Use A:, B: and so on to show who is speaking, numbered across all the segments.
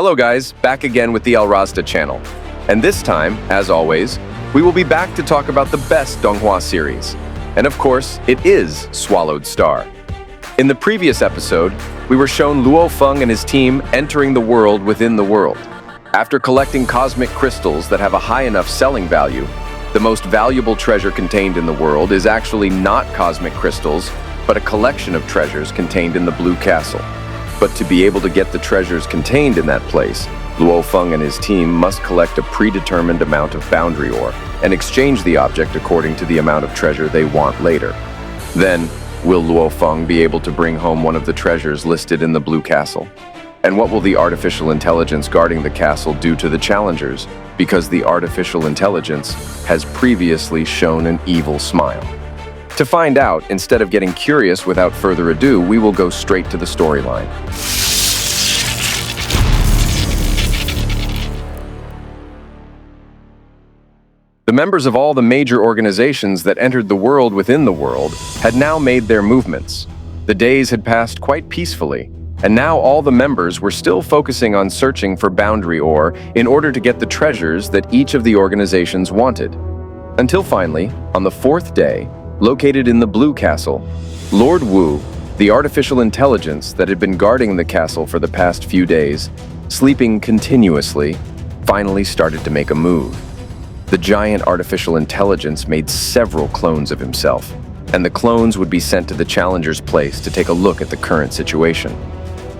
A: Hello guys, back again with the El Razda channel. And this time, as always, we will be back to talk about the best Donghua series. And of course, it is Swallowed Star. In the previous episode, we were shown Luo Feng and his team entering the world within the world. After collecting cosmic crystals that have a high enough selling value, the most valuable treasure contained in the world is actually not cosmic crystals, but a collection of treasures contained in the Blue Castle. But to be able to get the treasures contained in that place, Luo Feng and his team must collect a predetermined amount of boundary ore and exchange the object according to the amount of treasure they want later. Then, will Luo Feng be able to bring home one of the treasures listed in the Blue Castle? And what will the artificial intelligence guarding the castle do to the challengers, because the artificial intelligence has previously shown an evil smile? To find out, instead of getting curious without further ado, we will go straight to the storyline. The members of all the major organizations that entered the world within the world had now made their movements. The days had passed quite peacefully, and now all the members were still focusing on searching for boundary ore in order to get the treasures that each of the organizations wanted. Until finally, on the fourth day, located in the Blue Castle, Lord Wu, the artificial intelligence that had been guarding the castle for the past few days, sleeping continuously, finally started to make a move. The giant artificial intelligence made several clones of himself, and the clones would be sent to the challenger's place to take a look at the current situation.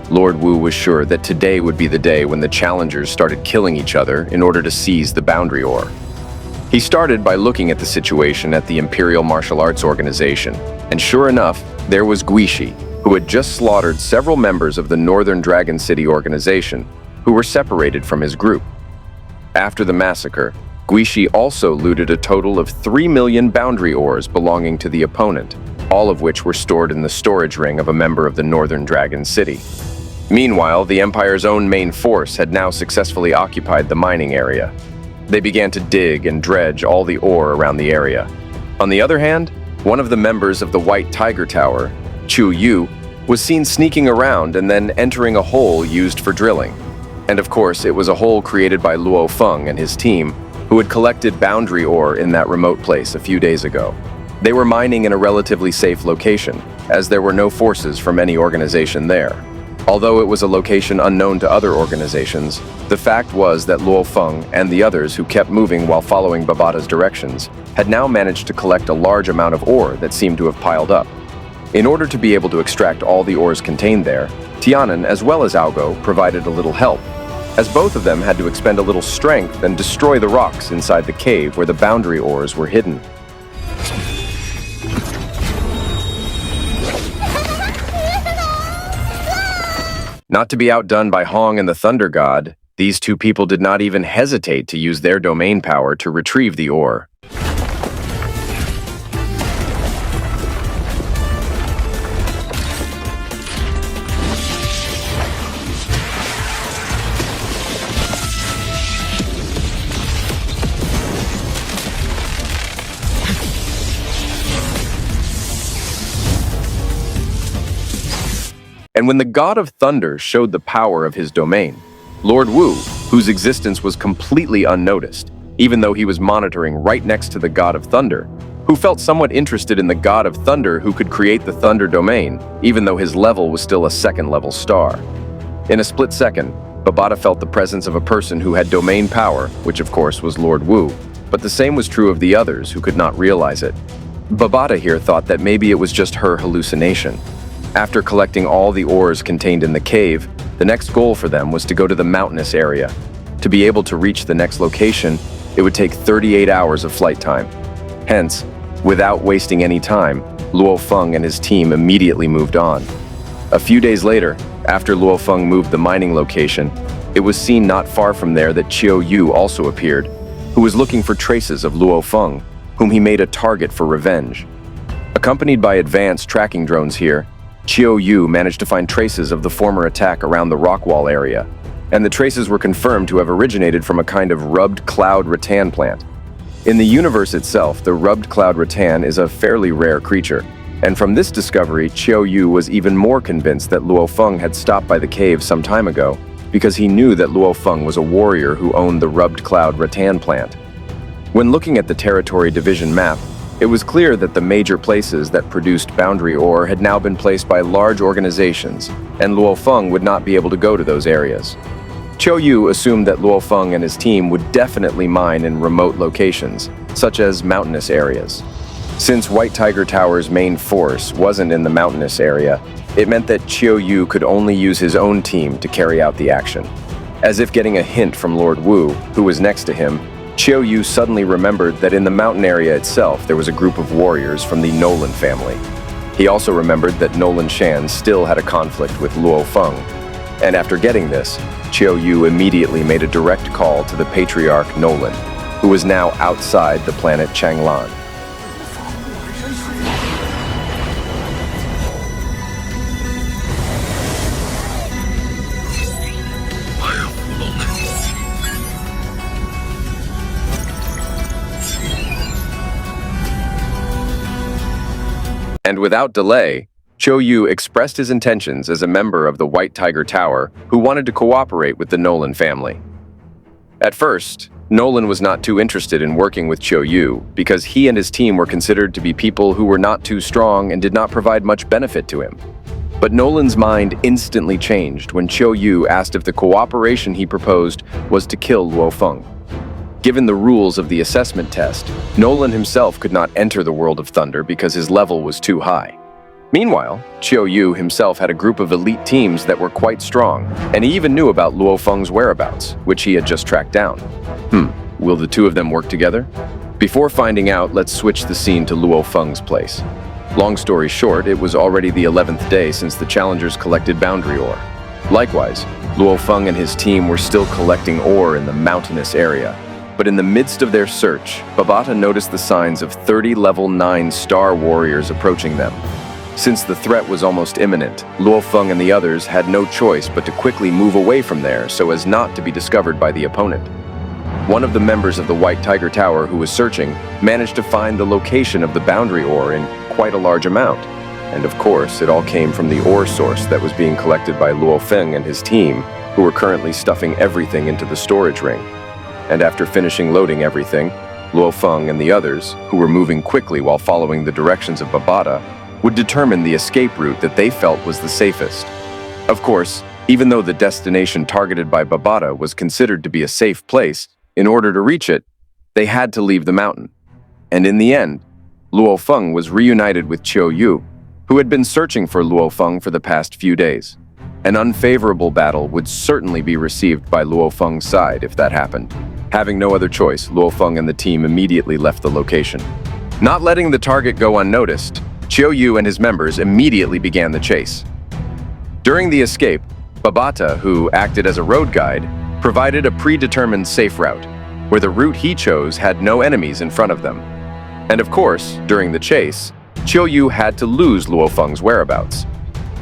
A: Lord Wu was sure that today would be the day when the challengers started killing each other in order to seize the boundary ore. He started by looking at the situation at the Imperial Martial Arts Organization, and sure enough, there was Guishi, who had just slaughtered several members of the Northern Dragon City organization, who were separated from his group. After the massacre, Guishi also looted a total of 3 million boundary ores belonging to the opponent, all of which were stored in the storage ring of a member of the Northern Dragon City. Meanwhile, the Empire's own main force had now successfully occupied the mining area. They began to dig and dredge all the ore around the area. On the other hand, one of the members of the White Tiger Tower, Chu Yu, was seen sneaking around and then entering a hole used for drilling. And of course, it was a hole created by Luo Feng and his team, who had collected boundary ore in that remote place a few days ago. They were mining in a relatively safe location, as there were no forces from any organization there. Although it was a location unknown to other organizations, the fact was that Luo Feng and the others who kept moving while following Babata's directions had now managed to collect a large amount of ore that seemed to have piled up. In order to be able to extract all the ores contained there, Tianan as well as Algo provided a little help, as both of them had to expend a little strength and destroy the rocks inside the cave where the boundary ores were hidden. Not to be outdone by Hong and the Thunder God, these two people did not even hesitate to use their domain power to retrieve the ore. And when the God of Thunder showed the power of his domain, Lord Wu, whose existence was completely unnoticed, even though he was monitoring right next to the God of Thunder, who felt somewhat interested in the God of Thunder who could create the Thunder domain, even though his level was still a second-level star. In a split second, Babata felt the presence of a person who had domain power, which of course was Lord Wu, but the same was true of the others who could not realize it. Babata here thought that maybe it was just her hallucination. After collecting all the ores contained in the cave, the next goal for them was to go to the mountainous area. To be able to reach the next location, it would take 38 hours of flight time. Hence, without wasting any time, Luo Feng and his team immediately moved on. A few days later, after Luo Feng moved the mining location, it was seen not far from there that Chiu Yu also appeared, who was looking for traces of Luo Feng, whom he made a target for revenge. Accompanied by advanced tracking drones here, Chiu Yu managed to find traces of the former attack around the rock wall area, and the traces were confirmed to have originated from a kind of rubbed cloud rattan plant. In the universe itself, the rubbed cloud rattan is a fairly rare creature, and from this discovery, Chiu Yu was even more convinced that Luo Feng had stopped by the cave some time ago because he knew that Luo Feng was a warrior who owned the rubbed cloud rattan plant. When looking at the territory division map, it was clear that the major places that produced boundary ore had now been placed by large organizations, and Luo Feng would not be able to go to those areas. Qiu Yu assumed that Luo Feng and his team would definitely mine in remote locations, such as mountainous areas. Since White Tiger Tower's main force wasn't in the mountainous area, it meant that Qiu Yu could only use his own team to carry out the action. As if getting a hint from Lord Wu, who was next to him, Qiu Yu suddenly remembered that in the mountain area itself there was a group of warriors from the Nolan family. He also remembered that Nolan Shan still had a conflict with Luo Feng. And after getting this, Qiu Yu immediately made a direct call to the patriarch Nolan, who was now outside the planet Changlan. And without delay, Qiu Yu expressed his intentions as a member of the White Tiger Tower who wanted to cooperate with the Nolan family. At first, Nolan was not too interested in working with Qiu Yu because he and his team were considered to be people who were not too strong and did not provide much benefit to him. But Nolan's mind instantly changed when Qiu Yu asked if the cooperation he proposed was to kill Luo Feng. Given the rules of the assessment test, Nolan himself could not enter the world of thunder because his level was too high. Meanwhile, Qiu Yu himself had a group of elite teams that were quite strong, and he even knew about Luo Feng's whereabouts, which he had just tracked down. Will the two of them work together? Before finding out, let's switch the scene to Luo Feng's place. Long story short, it was already the 11th day since the challengers collected boundary ore. Likewise, Luo Feng and his team were still collecting ore in the mountainous area. But in the midst of their search, Babata noticed the signs of 30 level 9 star warriors approaching them. Since the threat was almost imminent, Luo Feng and the others had no choice but to quickly move away from there so as not to be discovered by the opponent. One of the members of the White Tiger Tower who was searching managed to find the location of the boundary ore in quite a large amount. And of course, it all came from the ore source that was being collected by Luo Feng and his team, who were currently stuffing everything into the storage ring. And after finishing loading everything, Luo Feng and the others, who were moving quickly while following the directions of Babata, would determine the escape route that they felt was the safest. Of course, even though the destination targeted by Babata was considered to be a safe place, in order to reach it, they had to leave the mountain. And in the end, Luo Feng was reunited with Qiu Yu, who had been searching for Luo Feng for the past few days. An unfavorable battle would certainly be received by Luo Feng's side if that happened. Having no other choice, Luo Feng and the team immediately left the location. Not letting the target go unnoticed, Qiu Yu and his members immediately began the chase. During the escape, Babata, who acted as a road guide, provided a predetermined safe route, where the route he chose had no enemies in front of them. And of course, during the chase, Qiu Yu had to lose Luo Feng's whereabouts.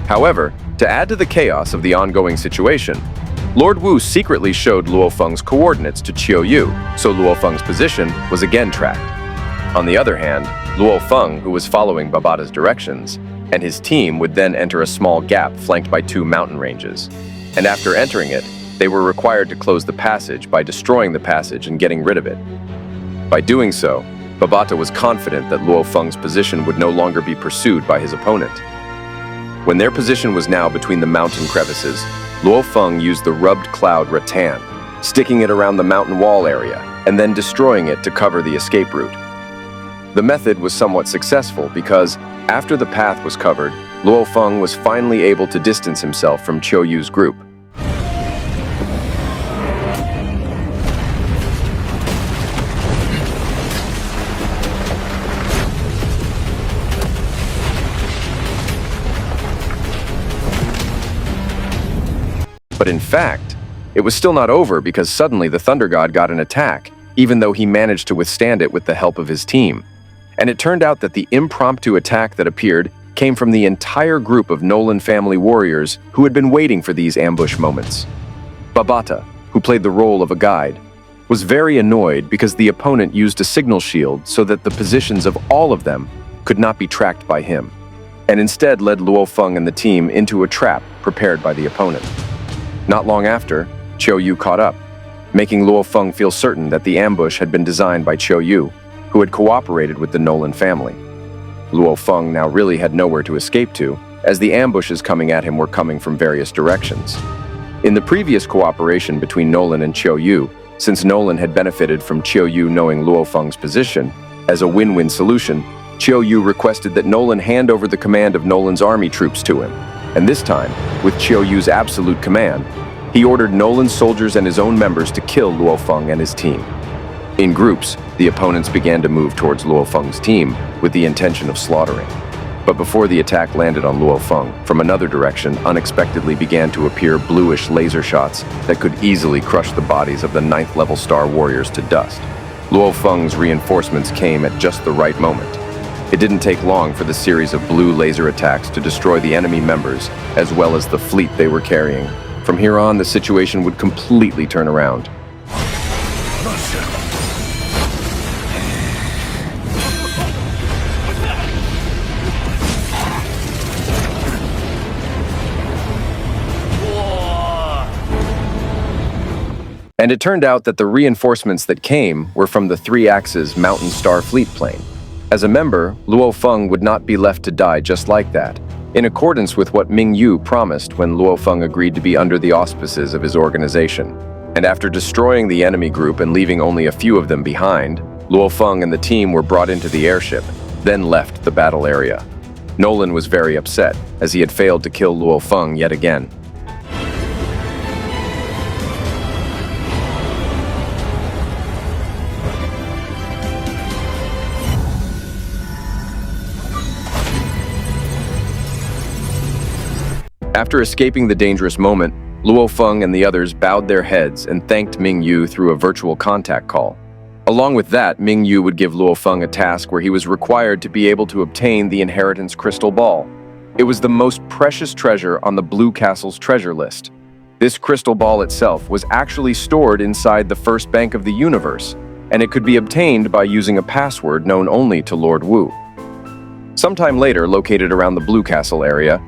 A: However, to add to the chaos of the ongoing situation, Lord Wu secretly showed Luo Feng's coordinates to Qiu Yu, so Luo Feng's position was again tracked. On the other hand, Luo Feng, who was following Babata's directions, and his team would then enter a small gap flanked by 2 mountain ranges. And after entering it, they were required to close the passage by destroying the passage and getting rid of it. By doing so, Babata was confident that Luo Feng's position would no longer be pursued by his opponent. When their position was now between the mountain crevices, Luo Feng used the rubbed cloud rattan, sticking it around the mountain wall area, and then destroying it to cover the escape route. The method was somewhat successful because, after the path was covered, Luo Feng was finally able to distance himself from Qiu Yu's group. But in fact, it was still not over because suddenly the Thunder God got an attack, even though he managed to withstand it with the help of his team. And it turned out that the impromptu attack that appeared came from the entire group of Nolan family warriors who had been waiting for these ambush moments. Babata, who played the role of a guide, was very annoyed because the opponent used a signal shield so that the positions of all of them could not be tracked by him, and instead led Luo Feng and the team into a trap prepared by the opponent. Not long after, Qiu Yu caught up, making Luo Feng feel certain that the ambush had been designed by Qiu Yu, who had cooperated with the Nolan family. Luo Feng now really had nowhere to escape to, as the ambushes coming at him were coming from various directions. In the previous cooperation between Nolan and Qiu Yu, since Nolan had benefited from Qiu Yu knowing Luo Feng's position, as a win-win solution, Qiu Yu requested that Nolan hand over the command of Nolan's army troops to him. And this time, with Qiu Yu's absolute command, he ordered Nolan's soldiers and his own members to kill Luo Feng and his team. In groups, the opponents began to move towards Luo Feng's team with the intention of slaughtering. But before the attack landed on Luo Feng, from another direction unexpectedly began to appear bluish laser shots that could easily crush the bodies of the 9th level star warriors to dust. Luo Feng's reinforcements came at just the right moment. It didn't take long for the series of blue laser attacks to destroy the enemy members, as well as the fleet they were carrying. From here on, the situation would completely turn around. And it turned out that the reinforcements that came were from the 3-axis Mountain Star Fleet plane. As a member, Luo Feng would not be left to die just like that, in accordance with what Ming Yu promised when Luo Feng agreed to be under the auspices of his organization. And after destroying the enemy group and leaving only a few of them behind, Luo Feng and the team were brought into the airship, then left the battle area. Nolan was very upset, as he had failed to kill Luo Feng yet again. After escaping the dangerous moment, Luo Feng and the others bowed their heads and thanked Ming Yu through a virtual contact call. Along with that, Ming Yu would give Luo Feng a task where he was required to be able to obtain the inheritance crystal ball. It was the most precious treasure on the Blue Castle's treasure list. This crystal ball itself was actually stored inside the first bank of the universe, and it could be obtained by using a password known only to Lord Wu. Sometime later, located around the Blue Castle area,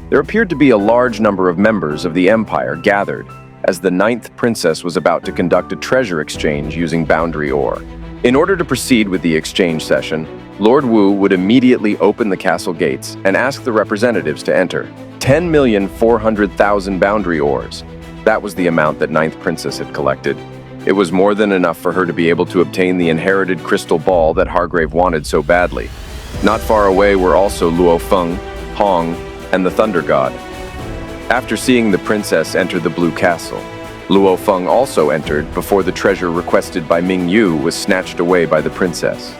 A: there appeared to be a large number of members of the Empire gathered, as the 9th princess was about to conduct a treasure exchange using boundary ore. In order to proceed with the exchange session, Lord Wu would immediately open the castle gates and ask the representatives to enter. 10,400,000 boundary ores. That was the amount that 9th princess had collected. It was more than enough for her to be able to obtain the inherited crystal ball that Hargrave wanted so badly. Not far away were also Luo Feng, Hong, and the Thunder God. After seeing the princess enter the Blue Castle, Luo Feng also entered before the treasure requested by Ming Yu was snatched away by the princess.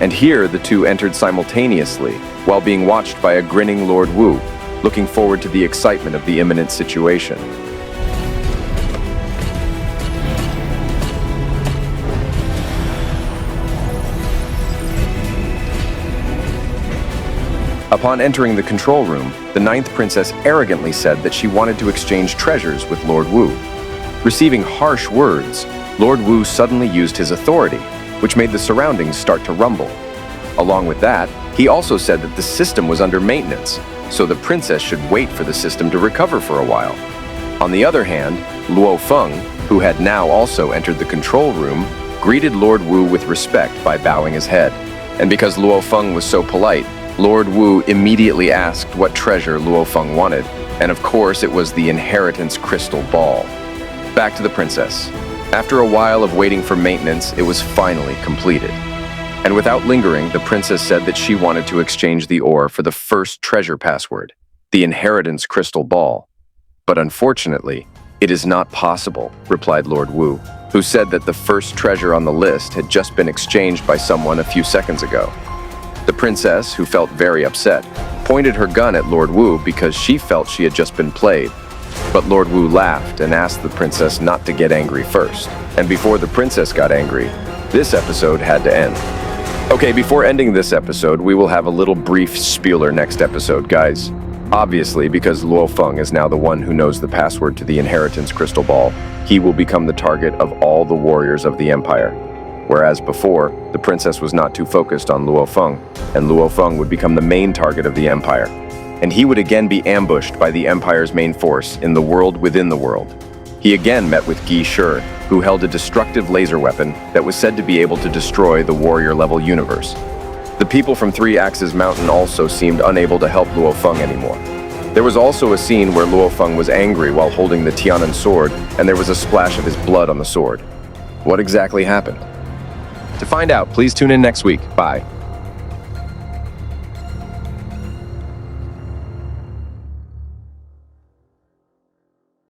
A: And here the two entered simultaneously, while being watched by a grinning Lord Wu, looking forward to the excitement of the imminent situation. Upon entering the control room, the 9th princess arrogantly said that she wanted to exchange treasures with Lord Wu. Receiving harsh words, Lord Wu suddenly used his authority, which made the surroundings start to rumble. Along with that, he also said that the system was under maintenance, so the princess should wait for the system to recover for a while. On the other hand, Luo Feng, who had now also entered the control room, greeted Lord Wu with respect by bowing his head. And because Luo Feng was so polite, Lord Wu immediately asked what treasure Luo Feng wanted, and of course it was the inheritance crystal ball. Back to the princess. After a while of waiting for maintenance, it was finally completed. And without lingering, the princess said that she wanted to exchange the ore for the first treasure password, the inheritance crystal ball. But unfortunately, it is not possible, replied Lord Wu, who said that the first treasure on the list had just been exchanged by someone a few seconds ago. The princess, who felt very upset, pointed her gun at Lord Wu because she felt she had just been played. But Lord Wu laughed and asked the princess not to get angry first. And before the princess got angry, this episode had to end. Okay, before ending this episode, we will have a little brief spieler next episode, guys. Obviously, because Luo Feng is now the one who knows the password to the inheritance crystal ball, he will become the target of all the warriors of the Empire. Whereas before, the princess was not too focused on Luo Feng, and Luo Feng would become the main target of the Empire. and he would again be ambushed by the Empire's main force in the world within the world. He again met with Guy Shi, who held a destructive laser weapon that was said to be able to destroy the warrior-level universe. The people from Three Axes Mountain also seemed unable to help Luo Feng anymore. There was also a scene where Luo Feng was angry while holding the Tianan sword, and there was a splash of his blood on the sword. What exactly happened? To find out, please tune in next week. Bye.